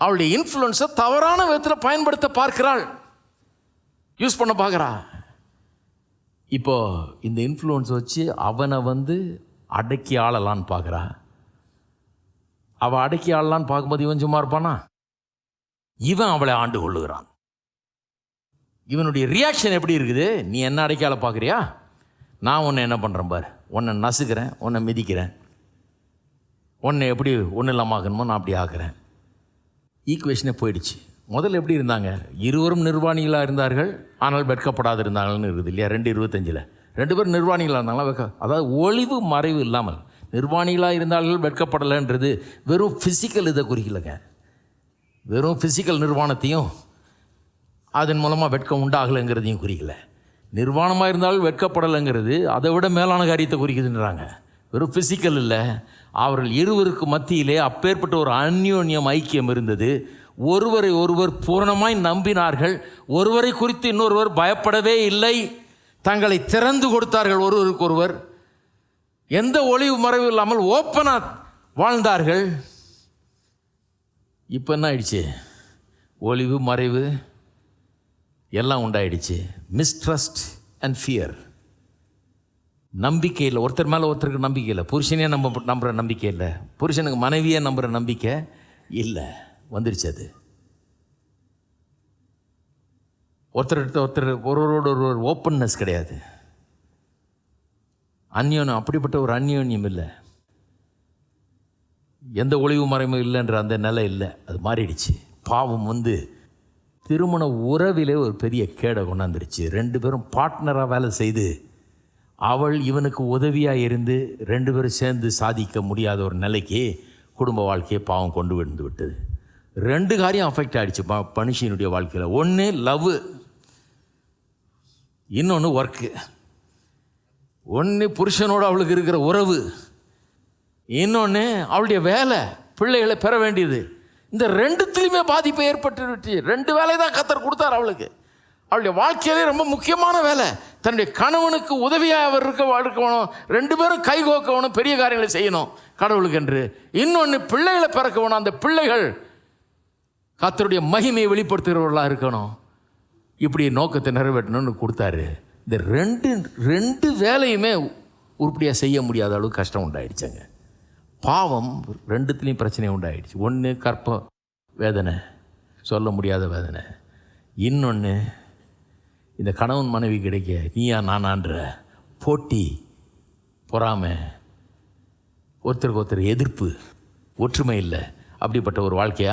அவளுடைய இன்ஃப்ளூயன்ஸை தவறான விதத்தில் பயன்படுத்த பார்க்கிறாள், யூஸ் பண்ண பார்க்குறா. இப்போ இந்த இன்ஃப்ளூயன்ஸ் வச்சு அவனை அடக்கி ஆளலான்னு பார்க்குறா. அவள் அடக்கி ஆளலான்னு பார்க்கும்போது இவன் சும்மா இருப்பானா? இவன் அவளை ஆண்டு கொள்ளுகிறான். இவனுடைய ரியாக்ஷன் எப்படி இருக்குது? நீ என்ன அடக்கி ஆள பார்க்குறியா? நான் உன்னை என்ன பண்ணுறேன் பாரு, உன்னை நசுக்கிறேன், உன்னை மிதிக்கிறேன், உன்னை எப்படி ஒன்றும் இல்லாமல் ஆகணுமோ நான் அப்படி ஆக்குறேன். ஈக்குவேஷனே போயிடுச்சு. முதல்ல எப்படி இருந்தாங்க? இருவரும் நிர்வாணிகளாக இருந்தார்கள், ஆனால் வெட்கப்படாது இருந்தாங்கன்னு இருக்குது இல்லையா? 2:25 2 பேரும் நிர்வாணிகளாக இருந்தாங்களா? அதாவது ஒளிவு மறைவு இல்லாமல் நிர்வாணிகளாக இருந்தார்கள், வெட்கப்படலைன்றது வெறும் ஃபிசிக்கல் இதை குறிக்கலைங்க. வெறும் ஃபிசிக்கல் நிர்வாணத்தையும் அதன் மூலமாக வெட்கம் உண்டாகலைங்கிறதையும் குறிக்கலை. நிர்வாணமாக இருந்தாலும் வெட்கப்படலைங்கிறது அதை விட மேலான காரியத்தை குறிக்குதுன்றாங்க. வெறும் ஃபிசிக்கல் இல்லை, அவர்கள் இருவருக்கு மத்தியிலே அப்பேற்பட்ட ஒரு அந்யோன்யம் ஐக்கியம் இருந்தது. ஒருவரை ஒருவர் பூரணமாய் நம்பினார்கள். ஒருவரை குறித்து இன்னொருவர் பயப்படவே இல்லை. தங்களை திறந்து கொடுத்தார்கள் ஒருவருக்கு ஒருவர். எந்த ஒளிவு மறைவு இல்லாமல் ஓப்பனாக வாழ்ந்தார்கள். இப்போ என்ன ஆயிடுச்சு? ஒளிவு மறைவு எல்லாம் உண்டாயிடுச்சு. Mistrust and fear. நம்பிக்கை இல்லை, ஒருத்தர் மேலே ஒருத்தருக்கு நம்பிக்கை இல்லை. புருஷனே நம்புகிற நம்பிக்கை இல்லை, புருஷனுக்கு மனைவியே நம்புகிற நம்பிக்கை இல்லை, வந்துருச்சு. அது ஒருத்தர் ஒருவரோட ஒரு ஓப்பன்னஸ் கிடையாது. அந்யோன்யம், அப்படிப்பட்ட ஒரு அந்யோன்யம் இல்லை. எந்த ஒளிவு மறைமும் இல்லைன்ற அந்த நிலை இல்லை. அது மாறிடுச்சு. பாவம் திருமண உறவிலே ஒரு பெரிய கேடை கொண்டாந்துருச்சு. 2 பேரும் பார்ட்னராக வேலை செய்து அவள் இவனுக்கு உதவியாக இருந்து 2 பேரும் சேர்ந்து சாதிக்க முடியாத ஒரு நிலைக்கு குடும்ப வாழ்க்கையை பாவம் கொண்டு வந்து விட்டது. 2 காரியம் அஃபெக்ட் ஆகிடுச்சு மனுஷனுடைய வாழ்க்கையில். ஒன்று லவ், இன்னொன்று ஒர்க்கு. ஒன்று புருஷனோடு அவளுக்கு இருக்கிற உறவு, இன்னொன்று அவளுடைய வேலை, பிள்ளைகளை பெற வேண்டியது. இந்த 2த்துலையுமே பாதிப்பை ஏற்பட்டுருச்சு. 2 வேலை தான் கர்த்தர் கொடுத்தார் அவளுக்கு. அவளுடைய வாழ்க்கையிலே ரொம்ப முக்கியமான வேலை. தன்னுடைய கணவனுக்கு உதவியாக அவர் இருக்கணும். 2 பேரும் கை கோக்கணும், பெரிய காரியங்களை செய்யணும் கடவுளுக்கு என்று. இன்னொன்று பிள்ளைகளை பிறக்கணும். அந்த பிள்ளைகள் கர்த்தருடைய மகிமையை வெளிப்படுத்துகிறவர்களாக இருக்கணும். இப்படி நோக்கத்தை நிறைவேற்றணும்னு கொடுத்தாரு. இந்த 2 வேலையுமே உருப்படியாக செய்ய முடியாத அளவுக்கு கஷ்டம் உண்டாயிடுச்சாங்க. பாவம் 2த்துலேயும் பிரச்சனை உண்டாயிடுச்சு. ஒன்று கற்ப வேதனை, சொல்ல முடியாத வேதனை. இன்னொன்று இந்த கணவன் மனைவி கிடைக்க நீயா நானான்ற போட்டி, பொறாமை, ஒருத்தருக்கு ஒருத்தர் எதிர்ப்பு, ஒற்றுமை இல்லை. அப்படிப்பட்ட ஒரு வாழ்க்கையை